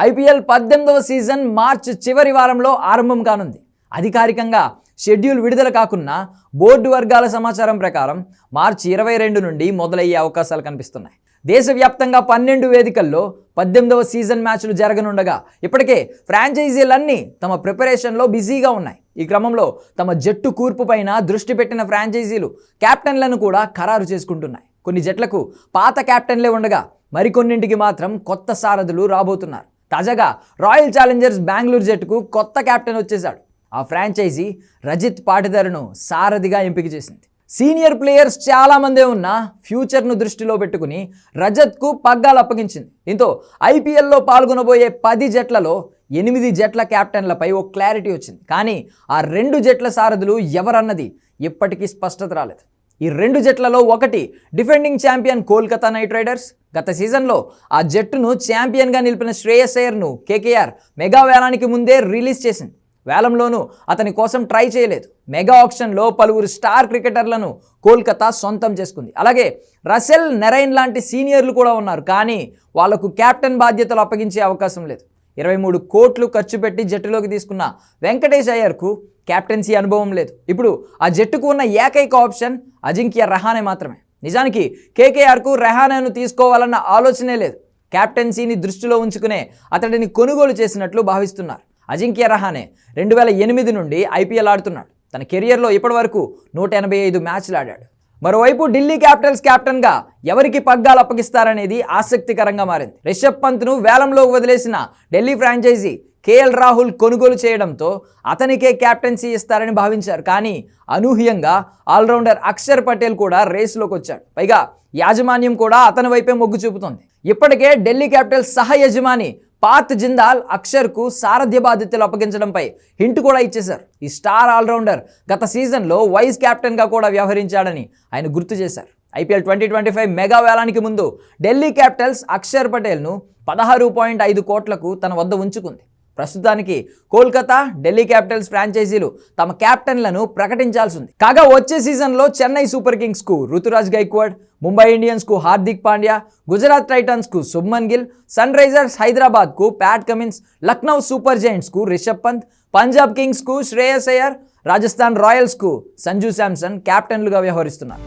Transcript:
IPL 18వ season మార్చి చివరి వారంలో ఆరంభం కానుంది. అధికారికంగా షెడ్యూల్ విడుదల కాకున్నా బోర్డు వర్గాల సమాచారం ప్రకారం మార్చి 22 నుండి మొదలయ్యే అవకాశాలు కనిపిస్తున్నాయి. దేశవ్యాప్తంగా 12 వేదికల్లో 18వ సీజన్ మ్యాచ్లు జరగనుండగా ఇప్పటికే ఫ్రాంచైజీలన్నీ తమ ప్రిపరేషన్లో బిజీగా ఉన్నాయి. ఈ క్రమంలో తమ జట్టు కూర్పు పైన దృష్టి పెట్టిన ఫ్రాంచైజీలు కెప్టెన్లను కూడా ఖరారు చేసుకుంటున్నాయి. కొన్ని జట్లకు పాత కెప్టెన్లే ఉండగా మరికొన్నింటికి మాత్రం కొత్త సారథులు రాబోతున్నారు. తాజాగా రాయల్ ఛాలెంజర్స్ బెంగళూరు జట్టుకు కొత్త కెప్టెన్ వచ్చేశాడు. ఆ ఫ్రాంచైజీ రజిత్ పాటిదార్ను సారథిగా ఎంపిక చేసింది. సీనియర్ ప్లేయర్స్ చాలామందే ఉన్న ఫ్యూచర్ను దృష్టిలో పెట్టుకుని రజత్కు పగ్గాలు అప్పగించింది. దీంతో ఐపీఎల్లో పాల్గొనబోయే 10 జట్లలో 8 జట్ల కెప్టెన్లపై ఓ క్లారిటీ వచ్చింది. కానీ ఆ 2 జట్ల సారథులు ఎవరన్నది ఇప్పటికీ స్పష్టత రాలేదు. ఈ 2 జట్లలో ఒకటి defending champion Kolkata night riders. గత సీజన్లో ఆ జట్టును ఛాంపియన్గా నిలిపిన శ్రేయస్ అయ్యర్ను కేకేఆర్ మెగా వేలానికి ముందే రిలీజ్ చేసింది. వేలంలోనూ అతని కోసం ట్రై చేయలేదు. మెగా ఆప్షన్లో పలువురు స్టార్ క్రికెటర్లను కోల్కతా సొంతం చేసుకుంది. అలాగే రసెల్ నెరైన్ లాంటి సీనియర్లు కూడా ఉన్నారు. కానీ వాళ్లకు కెప్టెన్ బాధ్యతలు అప్పగించే అవకాశం లేదు. 23 కోట్లు ఖర్చు పెట్టి జట్టులోకి తీసుకున్న వెంకటేష్ అయ్యర్కు కెప్టెన్సీ అనుభవం లేదు. ఇప్పుడు ఆ జట్టుకు ఉన్న ఏకైక ఆప్షన్ అజింక్య రహానే మాత్రమే. నిజానికి కేకేఆర్కు రహానేను తీసుకోవాలన్న ఆలోచనే లేదు. కెప్టెన్సీని దృష్టిలో ఉంచుకునే అతడిని కొనుగోలు చేసినట్లు భావిస్తున్నారు. అజింక్య రహానే 2008 నుండి ఐపీఎల్ ఆడుతున్నాడు. తన కెరియర్లో ఇప్పటివరకు 185 మ్యాచ్లు ఆడాడు. మరోవైపు ఢిల్లీ క్యాపిటల్స్ కెప్టెన్గా ఎవరికి పగ్గాలు అప్పగిస్తారనేది ఆసక్తికరంగా మారింది. రిషబ్ పంత్ను వేలంలో వదిలేసిన ఢిల్లీ ఫ్రాంచైజీ కేఎల్ రాహుల్ కొనుగోలు చేయడంతో అతనికే కెప్టెన్సీ ఇస్తారని భావించారు. కానీ అనూహ్యంగా ఆల్రౌండర్ అక్షర్ పటేల్ కూడా రేసులోకి వచ్చాడు. పైగా యాజమాన్యం కూడా అతని వైపే మొగ్గు చూపుతోంది. ఇప్పటికే ఢిల్లీ క్యాపిటల్స్ సహ యజమాని పాత్ జిందాల్ అక్షర్కు సారథ్య బాధ్యతలు అప్పగించడంపై హింట్ కూడా ఇచ్చేశారు. ఈ స్టార్ ఆల్రౌండర్ గత సీజన్లో వైస్ కెప్టెన్గా కూడా వ్యవహరించాడని ఆయన గుర్తు చేశారు. ఐపీఎల్ 2025 మెగా వేలానికి ముందు ఢిల్లీ క్యాపిటల్స్ అక్షర్ పటేల్ను 16.5 కోట్లకు తన వద్ద ఉంచుకుంది. ప్రస్తుతానికి కోల్కతా, ఢిల్లీ క్యాపిటల్స్ ఫ్రాంచైజీలు తమ కెప్టెన్లను ప్రకటించాల్సి ఉంది. కాగా వచ్చే సీజన్లో చెన్నై సూపర్ కింగ్స్కు రుతురాజ్ గైక్వాడ్, ముంబై ఇండియన్స్కు హార్దిక్ పాండ్యా, గుజరాత్ టైటన్స్కు శుభ్మన్ గిల్, సన్ రైజర్స్ హైదరాబాద్కు ప్యాట్ కమిన్స్, లక్నో సూపర్ జైంట్స్కు రిషబ్ పంత్, పంజాబ్ కింగ్స్కు శ్రేయస్ అయ్యర్, రాజస్థాన్ రాయల్స్కు సంజు శాంసన్ కెప్టెన్లుగా వ్యవహరిస్తున్నారు.